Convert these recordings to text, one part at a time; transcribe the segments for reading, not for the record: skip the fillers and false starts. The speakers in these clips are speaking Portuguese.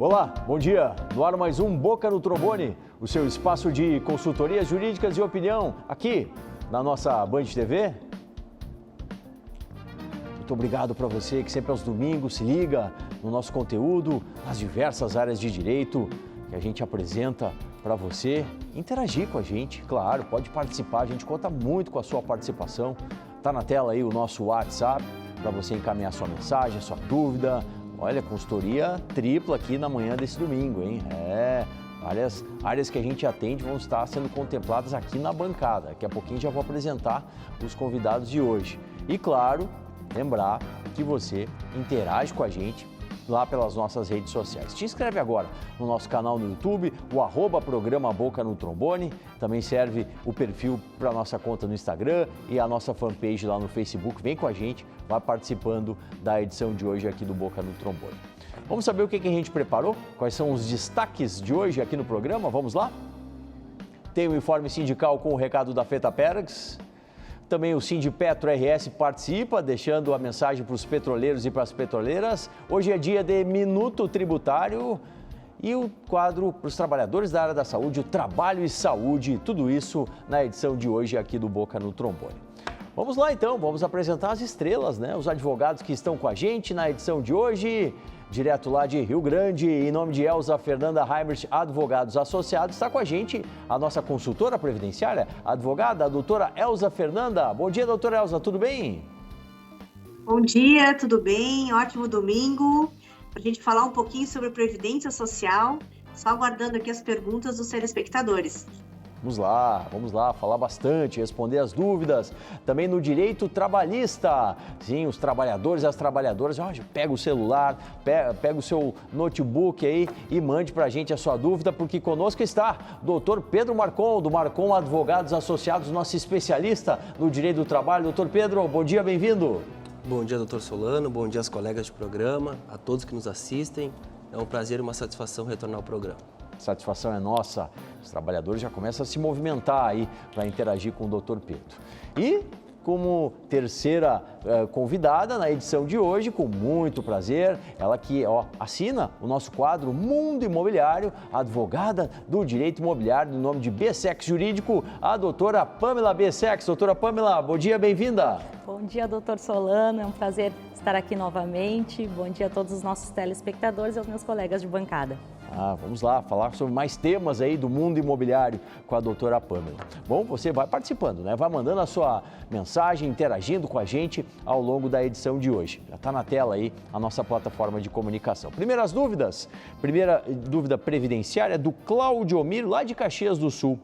Olá, bom dia. No ar mais um Boca no Trombone, o seu espaço de consultorias jurídicas e opinião, aqui na nossa Band TV. Muito obrigado para você que sempre aos domingos se liga no nosso conteúdo, nas diversas áreas de direito que a gente apresenta para você. Interagir com a gente, claro, pode participar, a gente conta muito com a sua participação. Está na tela aí o nosso WhatsApp para você encaminhar sua mensagem, sua dúvida. Olha, consultoria tripla aqui na manhã desse domingo, hein? Várias áreas que a gente atende vão estar sendo contempladas aqui na bancada. Daqui a pouquinho já vou apresentar os convidados de hoje. E claro, lembrar que você interage com a gente lá pelas nossas redes sociais. Te inscreve agora no nosso canal no YouTube, o @programa Boca no Trombone. Também serve o perfil para a nossa conta no Instagram e a nossa fanpage lá no Facebook. Vem com a gente, vai participando da edição de hoje aqui do Boca no Trombone. Vamos saber o que a gente preparou? Quais são os destaques de hoje aqui no programa? Vamos lá? Tem o informe sindical com o recado da Feta Perex. Também o Sindipetro RS participa, deixando a mensagem para os petroleiros e para as petroleiras. Hoje é dia de Minuto Tributário e o quadro para os trabalhadores da área da saúde, o Trabalho e Saúde, tudo isso na edição de hoje aqui do Boca no Trombone. Vamos lá então, vamos apresentar as estrelas, né? Os advogados que estão com a gente na edição de hoje. Direto lá de Rio Grande, em nome de Elza Fernanda Heimert, Advogados Associados, está com a gente a nossa consultora previdenciária, a advogada, a doutora Elza Fernanda. Bom dia, doutora Elza, tudo bem? Bom dia, tudo bem? Ótimo domingo. Para a gente falar um pouquinho sobre Previdência Social, só aguardando aqui as perguntas dos telespectadores. Vamos lá, falar bastante, responder as dúvidas. Também no direito trabalhista. Sim, os trabalhadores e as trabalhadoras, pega o celular, pega o seu notebook aí e mande pra gente a sua dúvida, porque conosco está o doutor Pedro Marcon, do Marcon Advogados Associados, nosso especialista no direito do trabalho. Doutor Pedro, bom dia, bem-vindo. Bom dia, doutor Solano, bom dia aos colegas de programa, a todos que nos assistem. É um prazer e uma satisfação retornar ao programa. Satisfação é nossa. Os trabalhadores já começam a se movimentar aí para interagir com o doutor Pedro. E como terceira convidada na edição de hoje, com muito prazer, ela que assina o nosso quadro Mundo Imobiliário, advogada do direito imobiliário, no nome de Bessex Jurídico, a doutora Pamela Bessex. Doutora Pamela, bom dia, bem-vinda. Bom dia, doutor Solano, é um prazer estar aqui novamente. Bom dia a todos os nossos telespectadores e aos meus colegas de bancada. Vamos lá, falar sobre mais temas aí do mundo imobiliário com a doutora Pamela. Bom, você vai participando, né? Vai mandando a sua mensagem, interagindo com a gente ao longo da edição de hoje. Já está na tela aí a nossa plataforma de comunicação. Primeiras dúvidas. Primeira dúvida previdenciária do Cláudio Omiro, lá de Caxias do Sul.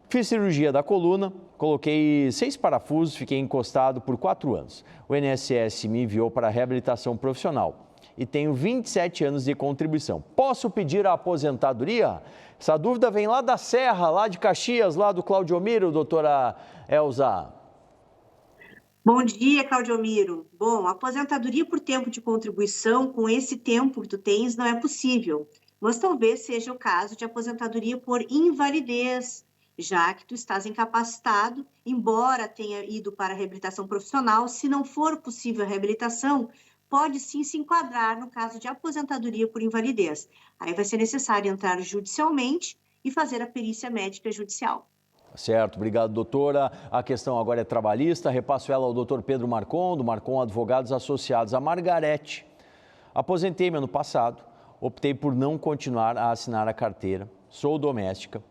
Fiz cirurgia da coluna, coloquei 6 parafusos, fiquei encostado por 4 anos. O INSS me enviou para a reabilitação profissional e tenho 27 anos de contribuição. Posso pedir a aposentadoria? Essa dúvida vem lá da Serra, lá de Caxias, lá do Cláudio Omiro, doutora Elza. Bom dia, Cláudio Omiro. Bom, aposentadoria por tempo de contribuição com esse tempo que tu tens não é possível, mas talvez seja o caso de aposentadoria por invalidez, já que tu estás incapacitado, embora tenha ido para a reabilitação profissional. Se não for possível a reabilitação, pode sim se enquadrar no caso de aposentadoria por invalidez. Aí vai ser necessário entrar judicialmente e fazer a perícia médica judicial. Certo, obrigado, doutora. A questão agora é trabalhista, repasso ela ao doutor Pedro Marcon, do Marcon Advogados Associados. A Margarete. Aposentei-me ano passado, optei por não continuar a assinar a carteira, sou doméstica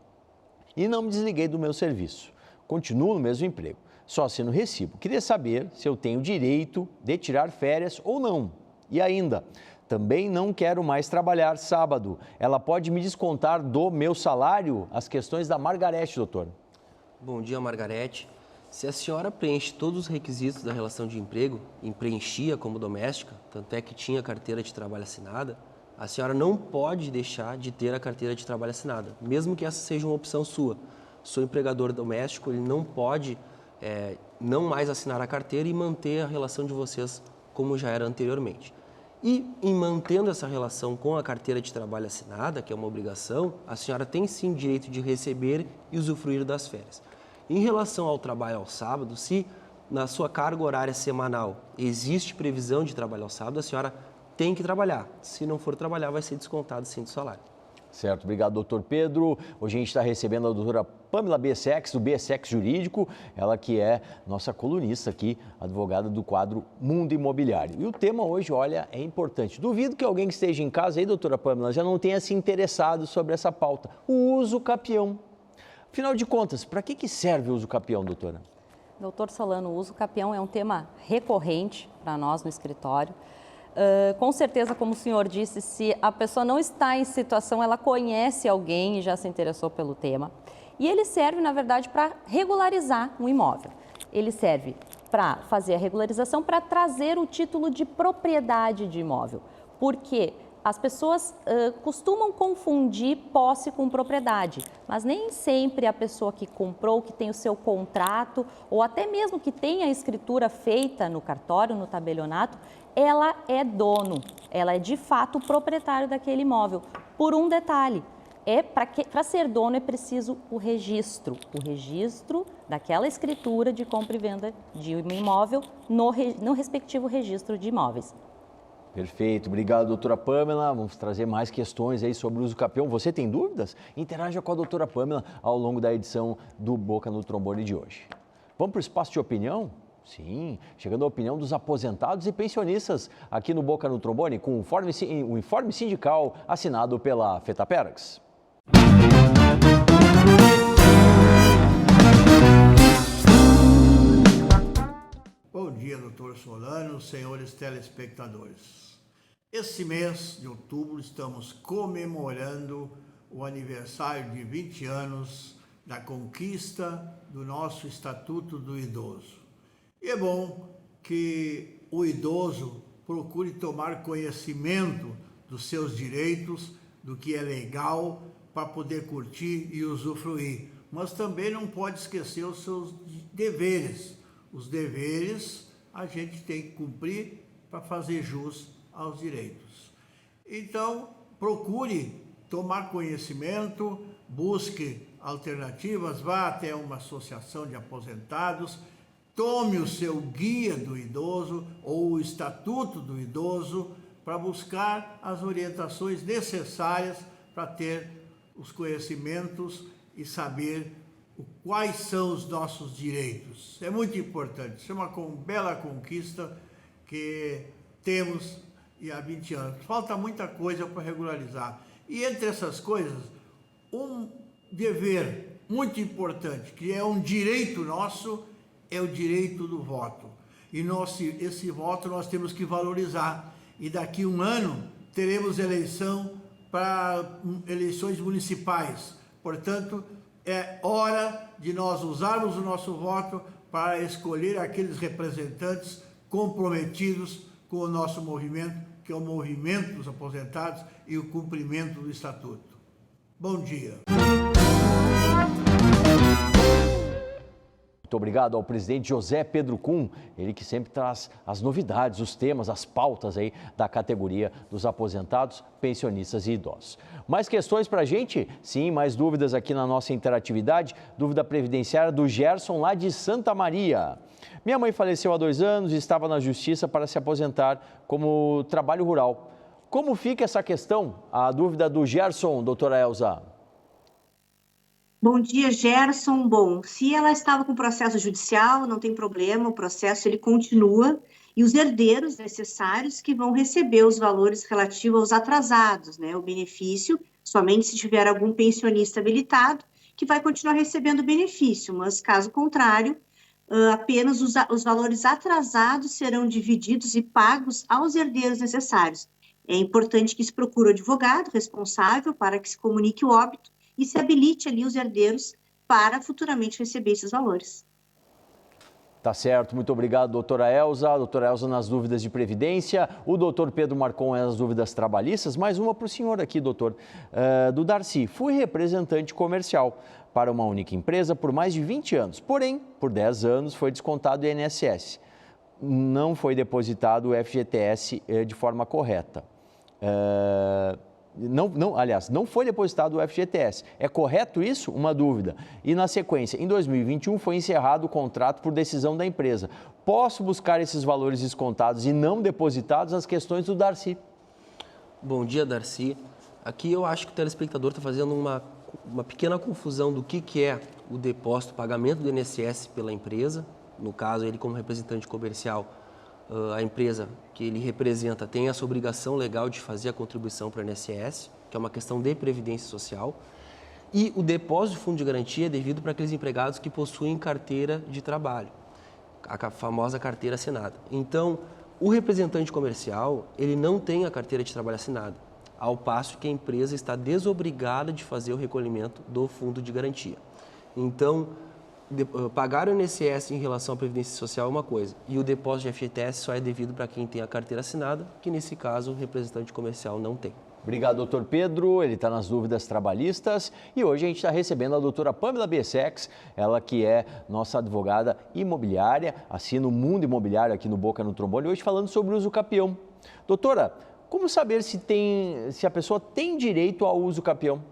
e não me desliguei do meu serviço. Continuo no mesmo emprego. Só assino recibo. Queria saber se eu tenho direito de tirar férias ou não. E ainda, também não quero mais trabalhar sábado. Ela pode me descontar do meu salário? As questões da Margarete, doutor. Bom dia, Margarete. Se a senhora preenche todos os requisitos da relação de emprego e preenchia como doméstica, tanto é que tinha carteira de trabalho assinada, a senhora não pode deixar de ter a carteira de trabalho assinada, mesmo que essa seja uma opção sua. Sou empregador doméstico, ele não pode não mais assinar a carteira e manter a relação de vocês como já era anteriormente. E em mantendo essa relação com a carteira de trabalho assinada, que é uma obrigação, a senhora tem sim direito de receber e usufruir das férias. Em relação ao trabalho ao sábado, se na sua carga horária semanal existe previsão de trabalho ao sábado, a senhora tem que trabalhar. Se não for trabalhar, vai ser descontado sim do salário. Certo, obrigado, doutor Pedro. Hoje a gente está recebendo a doutora Pamela Bessex, do Bessex Jurídico, ela que é nossa colunista aqui, advogada do quadro Mundo Imobiliário. E o tema hoje, olha, é importante. Duvido que alguém que esteja em casa aí, doutora Pamela, já não tenha se interessado sobre essa pauta. O uso capião. Afinal de contas, para que serve o uso capião, doutora? Doutor Solano, o uso capião é um tema recorrente para nós no escritório. Com certeza, como o senhor disse, se a pessoa não está em situação, ela conhece alguém e já se interessou pelo tema. E ele serve, na verdade, para regularizar um imóvel. Ele serve para fazer a regularização, para trazer o título de propriedade de imóvel. Porque as pessoas costumam confundir posse com propriedade, mas nem sempre a pessoa que comprou, que tem o seu contrato, ou até mesmo que tenha a escritura feita no cartório, no tabelionato, ela é dono, ela é de fato o proprietário daquele imóvel. Por um detalhe, para ser dono é preciso o registro daquela escritura de compra e venda de um imóvel no respectivo registro de imóveis. Perfeito, obrigado, doutora Pamela. Vamos trazer mais questões aí sobre o uso capião. Você tem dúvidas? Interaja com a doutora Pamela ao longo da edição do Boca no Trombone de hoje. Vamos para o espaço de opinião? Sim, chegando a opinião dos aposentados e pensionistas aqui no Boca no Trombone, com o informe sindical assinado pela FETAPERAX. Bom dia, doutor Solano, senhores telespectadores. Esse mês de outubro estamos comemorando o aniversário de 20 anos da conquista do nosso Estatuto do Idoso. E é bom que o idoso procure tomar conhecimento dos seus direitos, do que é legal para poder curtir e usufruir. Mas também não pode esquecer os seus deveres. Os deveres a gente tem que cumprir para fazer jus aos direitos. Então, procure tomar conhecimento, busque alternativas, vá até uma associação de aposentados, tome o seu guia do idoso ou o estatuto do idoso para buscar as orientações necessárias para ter os conhecimentos e saber quais são os nossos direitos. É muito importante, isso é uma bela conquista que temos há 20 anos. Falta muita coisa para regularizar. E entre essas coisas, um dever muito importante, que é um direito nosso, é o direito do voto. E esse voto nós temos que valorizar. E daqui a um ano teremos eleição para eleições municipais. Portanto, é hora de nós usarmos o nosso voto para escolher aqueles representantes comprometidos com o nosso movimento, que é o movimento dos aposentados e o cumprimento do Estatuto. Bom dia. Muito obrigado ao presidente José Pedro Kuhn, ele que sempre traz as novidades, os temas, as pautas aí da categoria dos aposentados, pensionistas e idosos. Mais questões para a gente? Sim, mais dúvidas aqui na nossa interatividade. Dúvida previdenciária do Gerson, lá de Santa Maria. Minha mãe faleceu há 2 anos e estava na justiça para se aposentar como trabalho rural. Como fica essa questão? A dúvida do Gerson, doutora Elza. Bom dia, Gerson. Bom, se ela estava com processo judicial, não tem problema, o processo ele continua e os herdeiros necessários que vão receber os valores relativos aos atrasados, né? O benefício, somente se tiver algum pensionista habilitado, que vai continuar recebendo o benefício, mas caso contrário, apenas os valores atrasados serão divididos e pagos aos herdeiros necessários. É importante que se procure o advogado responsável para que se comunique o óbito e se habilite ali os herdeiros para futuramente receber esses valores. Tá certo, muito obrigado, doutora Elza. Doutora Elza nas dúvidas de previdência, o doutor Pedro Marcon nas dúvidas trabalhistas. Mais uma para o senhor aqui, doutor, do Darcy. Fui representante comercial para uma única empresa por mais de 20 anos, porém, por 10 anos foi descontado o INSS. Não foi depositado o FGTS de forma correta. Não foi depositado o FGTS. É correto isso? Uma dúvida. E na sequência, em 2021 foi encerrado o contrato por decisão da empresa. Posso buscar esses valores descontados e não depositados? As questões do Darcy. Bom dia, Darcy. Aqui eu acho que o telespectador está fazendo uma pequena confusão do que é o depósito, o pagamento do INSS pela empresa. No caso, ele como representante comercial, a empresa que ele representa tem essa obrigação legal de fazer a contribuição para o INSS, que é uma questão de previdência social. E o depósito de fundo de garantia é devido para aqueles empregados que possuem carteira de trabalho, a famosa carteira assinada. Então, o representante comercial, ele não tem a carteira de trabalho assinada, ao passo que a empresa está desobrigada de fazer o recolhimento do fundo de garantia. Então, pagar o INSS em relação à Previdência Social é uma coisa, e o depósito de FGTS só é devido para quem tem a carteira assinada, que nesse caso o representante comercial não tem. Obrigado, doutor Pedro. Ele está nas dúvidas trabalhistas e hoje a gente está recebendo a doutora Pamela Bessex, ela que é nossa advogada imobiliária, assina o Mundo Imobiliário aqui no Boca no Trombone, hoje falando sobre o uso capião. Doutora, como saber se a pessoa tem direito ao uso capião?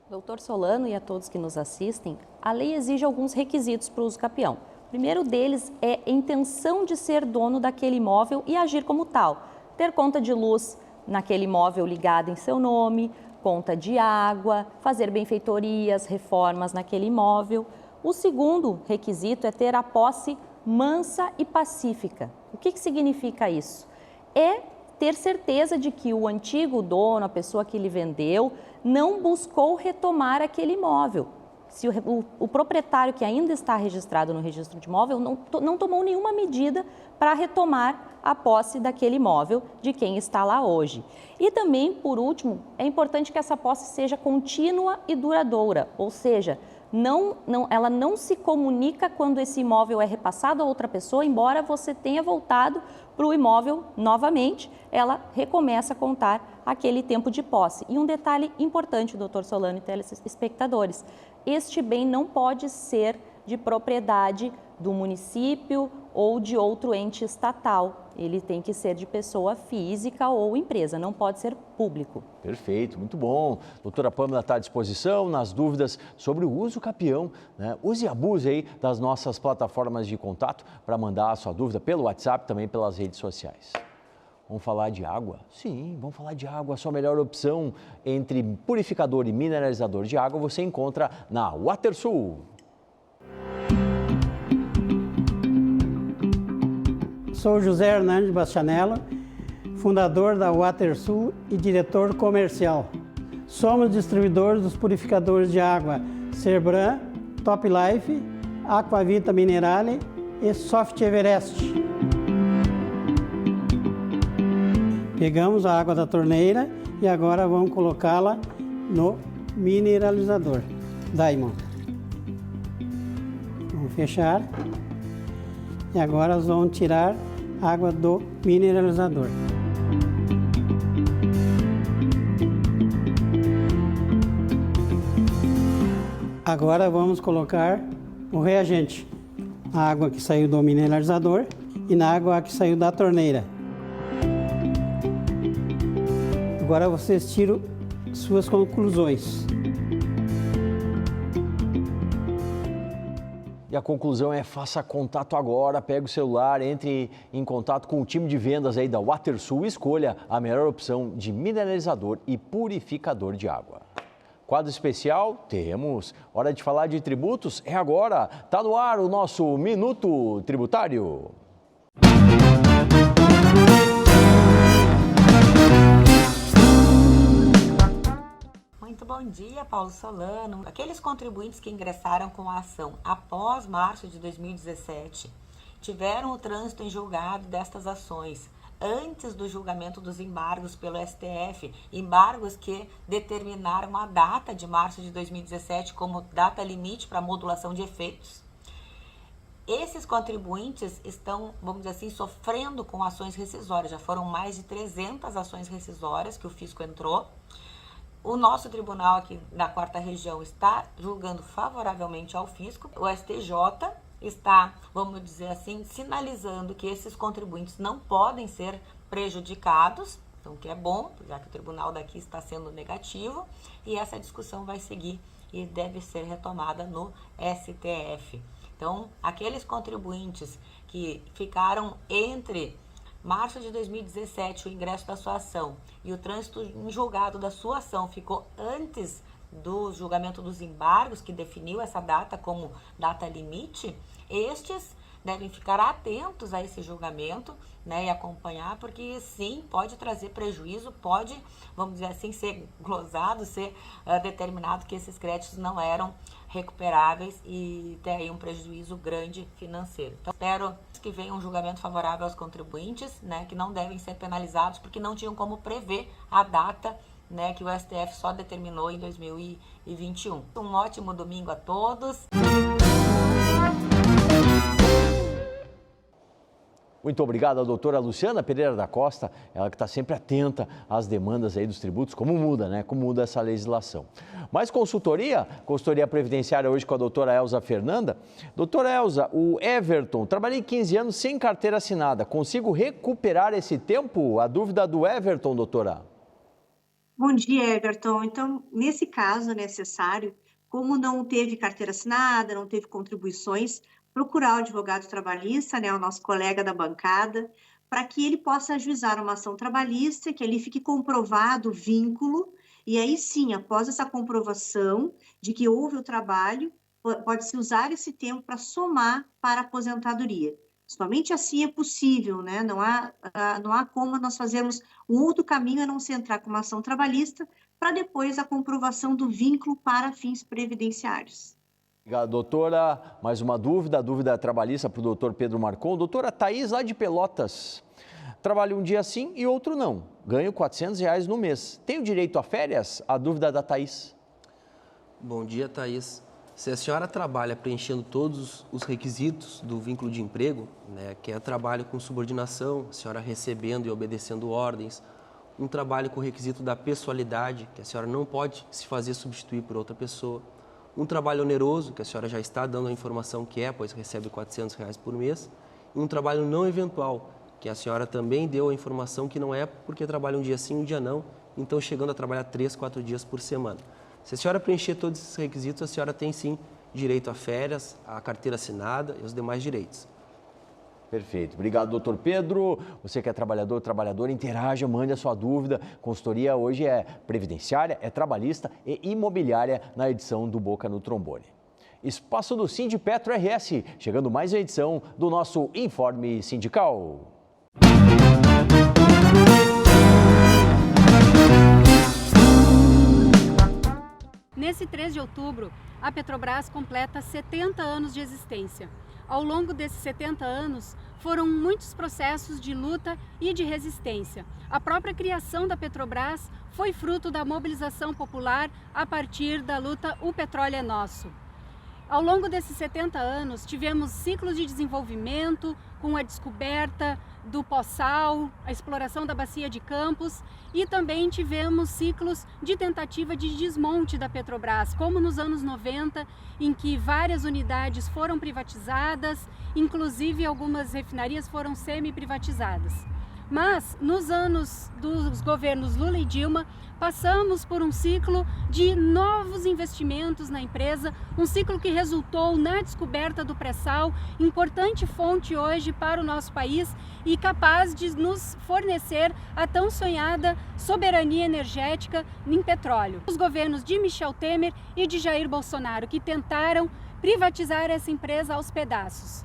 Doutor Solano e a todos que nos assistem, a lei exige alguns requisitos para o uso capião. O primeiro deles é a intenção de ser dono daquele imóvel e agir como tal, ter conta de luz naquele imóvel ligado em seu nome, conta de água, fazer benfeitorias, reformas naquele imóvel. O segundo requisito é ter a posse mansa e pacífica. O que significa isso? É ter certeza de que o antigo dono, a pessoa que lhe vendeu, não buscou retomar aquele imóvel. Se o proprietário que ainda está registrado no registro de imóvel não tomou nenhuma medida para retomar a posse daquele imóvel de quem está lá hoje. E também, por último, é importante que essa posse seja contínua e duradoura, ou seja, ela não se comunica quando esse imóvel é repassado a outra pessoa, embora você tenha voltado para o imóvel novamente, ela recomeça a contar aquele tempo de posse. E um detalhe importante, doutor Solano e telespectadores, este bem não pode ser de propriedade do município ou de outro ente estatal. Ele tem que ser de pessoa física ou empresa, não pode ser público. Perfeito, muito bom. Doutora Pamela está à disposição nas dúvidas sobre o uso capião, né? Use e abuse aí das nossas plataformas de contato para mandar a sua dúvida pelo WhatsApp, também pelas redes sociais. Vamos falar de água? Sim, vamos falar de água. A sua melhor opção entre purificador e mineralizador de água você encontra na WaterSul. Sou José Hernandes Bastianello, fundador da WaterSul e diretor comercial. Somos distribuidores dos purificadores de água Cerbran, Top Life, Aquavita Minerale e Soft Everest. Pegamos a água da torneira e agora vamos colocá-la no mineralizador Diamond. Vamos fechar. E agora nós vamos tirar a água do mineralizador. Agora vamos colocar o reagente. A água que saiu do mineralizador e na água que saiu da torneira. Agora vocês tiram suas conclusões. E a conclusão é: faça contato agora, pegue o celular, entre em contato com o time de vendas aí da WaterSul e escolha a melhor opção de mineralizador e purificador de água. Quadro especial? Temos. Hora de falar de tributos? É agora. Tá no ar o nosso Minuto Tributário. Muito bom dia, Paulo Solano. Aqueles contribuintes que ingressaram com a ação após março de 2017 tiveram o trânsito em julgado destas ações antes do julgamento dos embargos pelo STF, embargos que determinaram a data de março de 2017 como data limite para modulação de efeitos. Esses contribuintes estão, vamos dizer assim, sofrendo com ações rescisórias. Já foram mais de 300 ações rescisórias que o fisco entrou. O nosso tribunal aqui da 4ª Região está julgando favoravelmente ao fisco. O STJ está, vamos dizer assim, sinalizando que esses contribuintes não podem ser prejudicados, então que é bom, já que o tribunal daqui está sendo negativo, e essa discussão vai seguir e deve ser retomada no STF. Então, aqueles contribuintes que ficaram entre março de 2017, o ingresso da sua ação e o trânsito em julgado da sua ação ficou antes do julgamento dos embargos, que definiu essa data como data limite, estes devem ficar atentos a esse julgamento, né, e acompanhar, porque sim, pode trazer prejuízo, pode, vamos dizer assim, ser glosado, ser determinado que esses créditos não eram recuperáveis e ter aí um prejuízo grande financeiro. Então, espero que venha um julgamento favorável aos contribuintes, né, que não devem ser penalizados porque não tinham como prever a data, né, que o STF só determinou em 2021. Um ótimo domingo a todos. Muito obrigado à doutora Luciana Pereira da Costa, ela que está sempre atenta às demandas aí dos tributos, como muda, né? Como muda essa legislação. Mais consultoria previdenciária hoje com a doutora Elza Fernanda. Doutora Elza, o Everton, trabalhei 15 anos sem carteira assinada, consigo recuperar esse tempo? A dúvida do Everton, doutora. Bom dia, Everton. Então, nesse caso, é necessário, como não teve carteira assinada, não teve contribuições, procurar o advogado trabalhista, né, o nosso colega da bancada, para que ele possa ajuizar uma ação trabalhista, que ali fique comprovado o vínculo, e aí sim, após essa comprovação de que houve o trabalho, pode-se usar esse tempo para somar para a aposentadoria. Somente assim é possível, né? Não há como nós fazermos um outro caminho a não ser entrar com uma ação trabalhista para depois a comprovação do vínculo para fins previdenciários. Obrigado, doutora. Mais uma dúvida, a dúvida trabalhista para o doutor Pedro Marcon. Doutora Thaís, lá de Pelotas, trabalha um dia sim e outro não. Ganho R$400 no mês. Tenho direito a férias? A dúvida da Thaís. Bom dia, Thaís. Se a senhora trabalha preenchendo todos os requisitos do vínculo de emprego, né, que é trabalho com subordinação, a senhora recebendo e obedecendo ordens, um trabalho com o requisito da pessoalidade, que a senhora não pode se fazer substituir por outra pessoa, um trabalho oneroso, que a senhora já está dando a informação que é, pois recebe R$400 por mês, e um trabalho não eventual, que a senhora também deu a informação que não é porque trabalha um dia sim, um dia não, então chegando a trabalhar 3, 4 dias por semana. Se a senhora preencher todos esses requisitos, a senhora tem sim direito a férias, a carteira assinada e os demais direitos. Perfeito. Obrigado, doutor Pedro. Você que é trabalhador, trabalhadora, interaja, mande a sua dúvida. Consultoria hoje é previdenciária, é trabalhista e imobiliária na edição do Boca no Trombone. Espaço do Sindipetro RS, chegando mais uma edição do nosso Informe Sindical. Nesse 3 de outubro, a Petrobras completa 70 anos de existência. Ao longo desses 70 anos, foram muitos processos de luta e de resistência. A própria criação da Petrobras foi fruto da mobilização popular a partir da luta O Petróleo é Nosso. Ao longo desses 70 anos, tivemos ciclos de desenvolvimento com a descoberta do pós-sal, a exploração da bacia de Campos e também tivemos ciclos de tentativa de desmonte da Petrobras, como nos anos 90, em que várias unidades foram privatizadas, inclusive algumas refinarias foram semi-privatizadas. Mas, nos anos dos governos Lula e Dilma, passamos por um ciclo de novos investimentos na empresa, um ciclo que resultou na descoberta do pré-sal, importante fonte hoje para o nosso país e capaz de nos fornecer a tão sonhada soberania energética em petróleo. Os governos de Michel Temer e de Jair Bolsonaro, que tentaram privatizar essa empresa aos pedaços.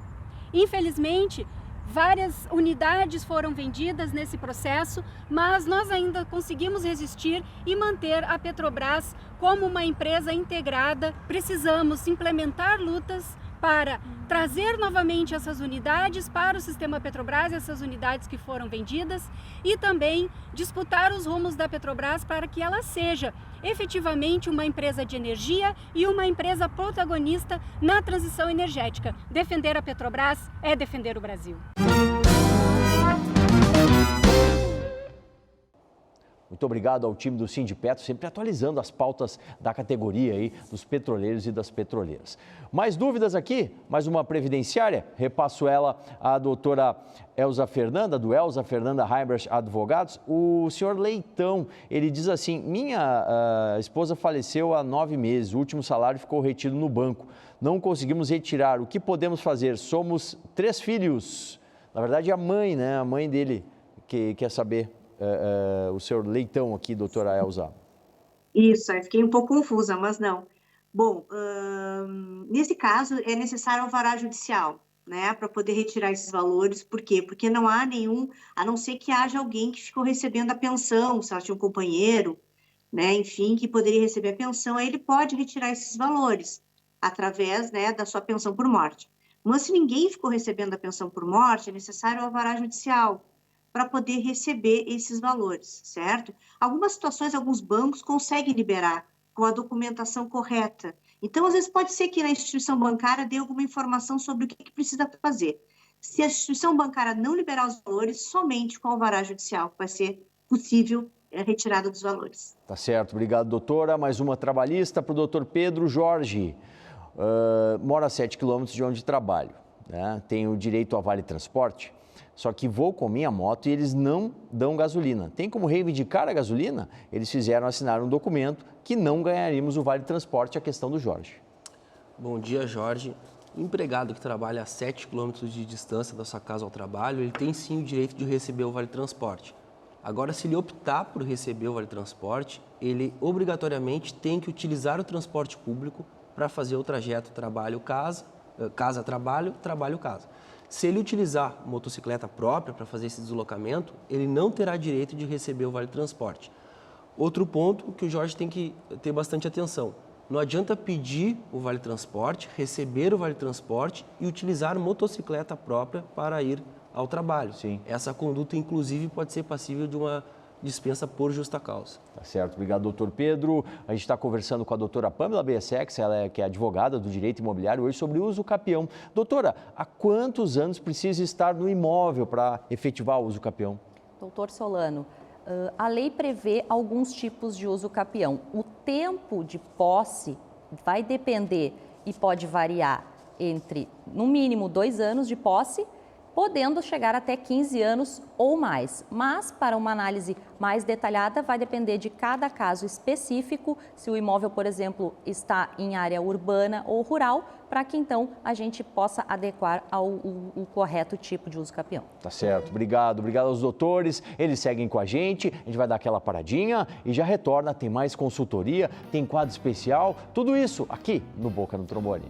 Infelizmente, várias unidades foram vendidas nesse processo, mas nós ainda conseguimos resistir e manter a Petrobras como uma empresa integrada. Precisamos implementar lutas para trazer novamente essas unidades para o sistema Petrobras, essas unidades que foram vendidas, e também disputar os rumos da Petrobras para que ela seja efetivamente uma empresa de energia e uma empresa protagonista na transição energética. Defender a Petrobras é defender o Brasil. Muito obrigado ao time do Sindipetro, sempre atualizando as pautas da categoria aí, dos petroleiros e das petroleiras. Mais dúvidas aqui? Mais uma previdenciária? Repasso ela à doutora Elza Fernanda, do Elza Fernanda Heimbrecht Advogados. O senhor Leitão, ele diz assim: minha esposa faleceu há 9 meses, o último salário ficou retido no banco. Não conseguimos retirar, o que podemos fazer? Somos 3 filhos. Na verdade, a mãe, né? A mãe dele que quer saber o senhor Leitão aqui, doutora Elza. Isso, aí fiquei um pouco confusa, mas não. Bom, nesse caso é necessário alvará judicial, né, para poder retirar esses valores. Por quê? Porque não há nenhum, a não ser que haja alguém que ficou recebendo a pensão, se ela tinha um companheiro, né, enfim, que poderia receber a pensão, aí ele pode retirar esses valores através, né, da sua pensão por morte. Mas se ninguém ficou recebendo a pensão por morte, é necessário o alvará judicial para poder receber esses valores, certo? Algumas situações, alguns bancos conseguem liberar com a documentação correta. Então, às vezes, pode ser que na instituição bancária dê alguma informação sobre o que precisa fazer. Se a instituição bancária não liberar os valores, somente com o alvará judicial vai ser possível a retirada dos valores. Tá certo, obrigado, doutora. Mais uma trabalhista para o doutor Pedro Jorge. Mora a 7 quilômetros de onde trabalho, né? Tenho direito a vale transporte. Só que vou com minha moto e eles não dão gasolina. Tem como reivindicar a gasolina? Eles fizeram assinar um documento que não ganharíamos o Vale Transporte, a questão do Jorge. Bom dia, Jorge. O empregado que trabalha a 7 quilômetros de distância da sua casa ao trabalho, ele tem sim o direito de receber o Vale Transporte. Agora, se ele optar por receber o Vale Transporte, ele obrigatoriamente tem que utilizar o transporte público para fazer o trajeto trabalho-casa, casa-trabalho, trabalho-casa. Se ele utilizar motocicleta própria para fazer esse deslocamento, ele não terá direito de receber o Vale Transporte. Outro ponto que o Jorge tem que ter bastante atenção. Não adianta pedir o Vale Transporte, receber o Vale Transporte e utilizar motocicleta própria para ir ao trabalho. Sim. Essa conduta, inclusive, pode ser passível de uma dispensa por justa causa. Tá certo, obrigado, doutor Pedro. A gente está conversando com a doutora Pamela Bessex, ela que é advogada do direito imobiliário, hoje sobre o uso capião. Doutora, há quantos anos precisa estar no imóvel para efetivar o uso capião? Doutor Solano, a lei prevê alguns tipos de uso capião. O tempo de posse vai depender e pode variar entre, no mínimo, 2 anos de posse, podendo chegar até 15 anos ou mais. Mas, para uma análise mais detalhada, vai depender de cada caso específico, se o imóvel, por exemplo, está em área urbana ou rural, para que então a gente possa adequar ao correto tipo de uso capião. Tá certo, obrigado aos doutores, eles seguem com a gente vai dar aquela paradinha e já retorna, tem mais consultoria, tem quadro especial, tudo isso aqui no Boca no Trombone.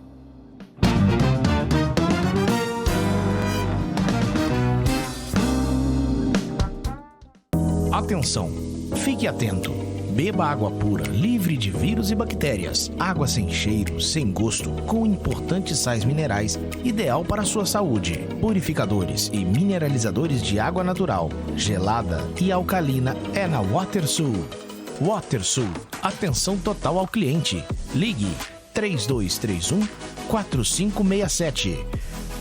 Atenção, fique atento. Beba água pura, livre de vírus e bactérias. Água sem cheiro, sem gosto, com importantes sais minerais, ideal para a sua saúde. Purificadores e mineralizadores de água natural, gelada e alcalina é na WaterSul. WaterSul, atenção total ao cliente. Ligue 3231-4567.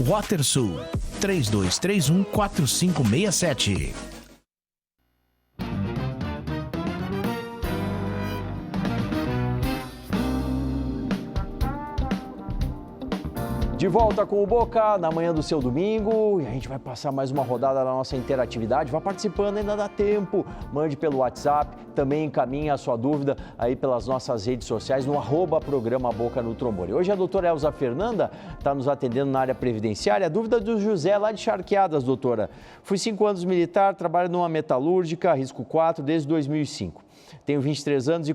WaterSul, 3231-4567. De volta com o Boca na manhã do seu domingo e a gente vai passar mais uma rodada na nossa interatividade. Vá participando, ainda dá tempo. Mande pelo WhatsApp, também encaminhe a sua dúvida aí pelas nossas redes sociais no @programa Boca no Trombone. Hoje a doutora Elza Fernanda está nos atendendo na área previdenciária. A dúvida do José lá de Charqueadas, doutora. Fui 5 anos militar, trabalho numa metalúrgica, risco 4 desde 2005. Tenho 23 anos,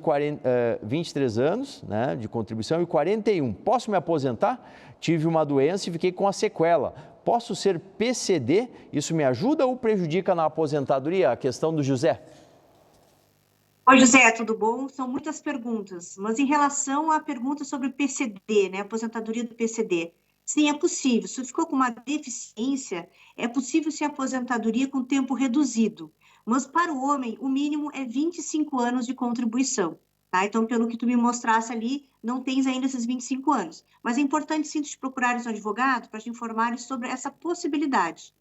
23 anos, né, de contribuição e 41. Posso me aposentar? Tive uma doença e fiquei com a sequela. Posso ser PCD? Isso me ajuda ou prejudica na aposentadoria? A questão do José. Oi, José, tudo bom? São muitas perguntas, mas em relação à pergunta sobre o PCD, né, aposentadoria do PCD, sim, é possível. Se ficou com uma deficiência, é possível ser aposentadoria com tempo reduzido. Mas para o homem, o mínimo é 25 anos de contribuição. Tá? Então, pelo que tu me mostrasse ali, não tens ainda esses 25 anos. Mas é importante sim te procurares um advogado para te informar sobre essa possibilidade.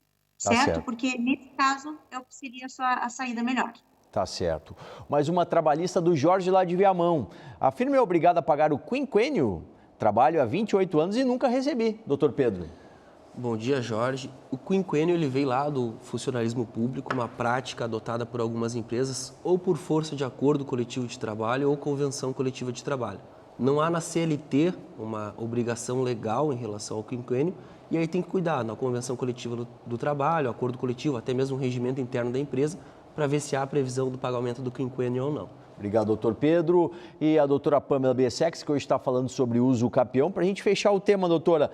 Tá certo? Porque nesse caso é o que seria a saída melhor. Tá certo. Mais uma trabalhista do Jorge lá de Viamão. A firma é obrigada a pagar o quinquênio? Trabalho há 28 anos e nunca recebi, doutor Pedro. Bom dia, Jorge. O quinquênio ele veio lá do funcionalismo público, uma prática adotada por algumas empresas ou por força de acordo coletivo de trabalho ou convenção coletiva de trabalho. Não há na CLT uma obrigação legal em relação ao quinquênio, e aí tem que cuidar na convenção coletiva do trabalho, acordo coletivo, até mesmo o regimento interno da empresa, para ver se há previsão do pagamento do quinquênio ou não. Obrigado, doutor Pedro. E a doutora Pamela Bessex, que hoje está falando sobre uso capião. Para a gente fechar o tema, doutora,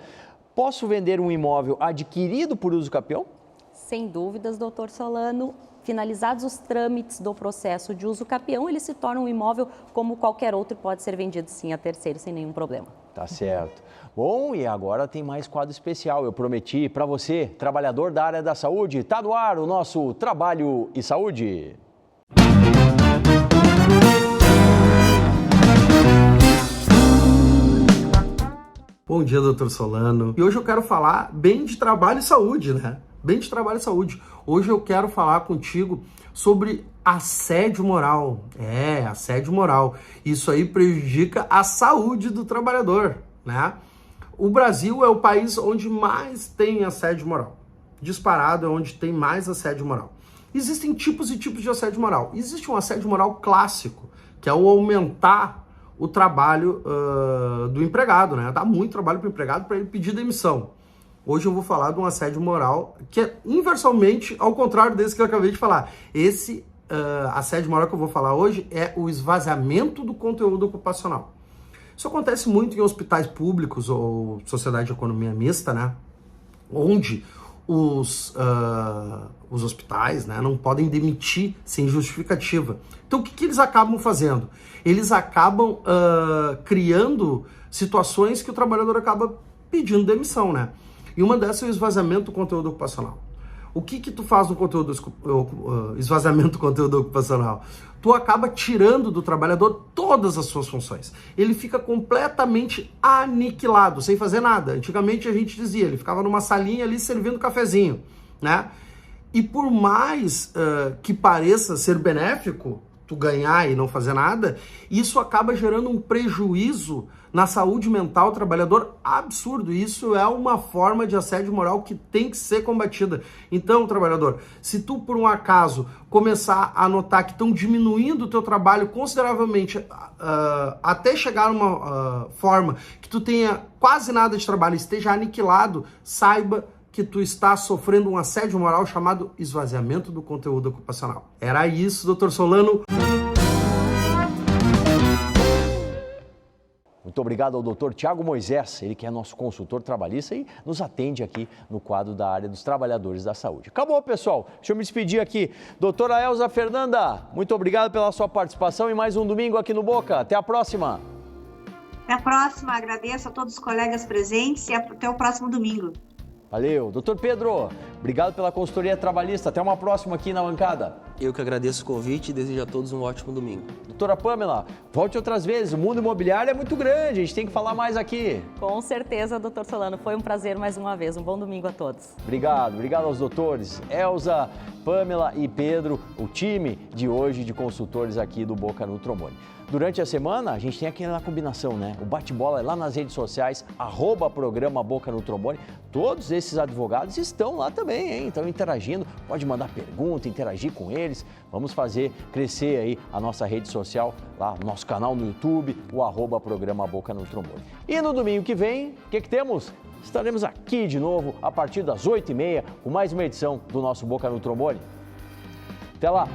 posso vender um imóvel adquirido por uso capião? Sem dúvidas, doutor Solano. Finalizados os trâmites do processo de uso capião, ele se torna um imóvel como qualquer outro e pode ser vendido sim a terceiro sem nenhum problema. Tá certo. Bom, e agora tem mais quadro especial. Eu prometi para você, trabalhador da área da saúde, está no ar o nosso Trabalho e Saúde. Bom dia, doutor Solano. E hoje eu quero falar bem de trabalho e saúde, né? Bem de trabalho e saúde. Hoje eu quero falar contigo sobre assédio moral. Assédio moral. Isso aí prejudica a saúde do trabalhador, né? O Brasil é o país onde mais tem assédio moral. Disparado é onde tem mais assédio moral. Existem tipos e tipos de assédio moral. Existe um assédio moral clássico, que é o aumentar o trabalho do empregado, né? Dá muito trabalho para o empregado para ele pedir demissão. Hoje eu vou falar de um assédio moral que é inversamente ao contrário desse que eu acabei de falar. Esse assédio moral que eu vou falar hoje é o esvaziamento do conteúdo ocupacional. Isso acontece muito em hospitais públicos ou sociedade de economia mista, né? Onde os hospitais, né, não podem demitir sem justificativa. Então o que eles acabam fazendo? Eles acabam criando situações que o trabalhador acaba pedindo demissão, né? E uma dessas é o esvaziamento do conteúdo ocupacional. O que tu faz no conteúdo esvaziamento do conteúdo ocupacional? Tu acaba tirando do trabalhador todas as suas funções. Ele fica completamente aniquilado, sem fazer nada. Antigamente a gente dizia, ele ficava numa salinha ali servindo cafezinho, né? E por mais que pareça ser benéfico, tu ganhar e não fazer nada, isso acaba gerando um prejuízo na saúde mental do trabalhador absurdo. Isso é uma forma de assédio moral que tem que ser combatida. Então, trabalhador, se tu por um acaso começar a notar que estão diminuindo o teu trabalho consideravelmente até chegar a uma forma que tu tenha quase nada de trabalho, esteja aniquilado, saiba que tu está sofrendo um assédio moral chamado esvaziamento do conteúdo ocupacional. Era isso, doutor Solano. Muito obrigado ao doutor Tiago Moisés, ele que é nosso consultor trabalhista e nos atende aqui no quadro da área dos trabalhadores da saúde. Acabou, pessoal. Deixa eu me despedir aqui. Doutora Elza Fernanda, muito obrigado pela sua participação e mais um domingo aqui no Boca. Até a próxima. Até a próxima. Agradeço a todos os colegas presentes e até o próximo domingo. Valeu. Doutor Pedro, obrigado pela consultoria trabalhista. Até uma próxima aqui na bancada. Eu que agradeço o convite e desejo a todos um ótimo domingo. Doutora Pamela, volte outras vezes. O mundo imobiliário é muito grande, a gente tem que falar mais aqui. Com certeza, doutor Solano. Foi um prazer mais uma vez. Um bom domingo a todos. Obrigado aos doutores Elza, Pamela e Pedro, o time de hoje de consultores aqui do Boca no Trombone. Durante a semana, a gente tem aquela combinação, né? O bate-bola lá nas redes sociais, @programa Boca no Trombone. Todos esses advogados estão lá também, hein? Estão interagindo, pode mandar pergunta, interagir com eles. Vamos fazer crescer aí a nossa rede social, lá no nosso canal no YouTube, o @programa Boca no Trombone. E no domingo que vem, o que temos? Estaremos aqui de novo a partir das 8h30 com mais uma edição do nosso Boca no Trombone. Até lá!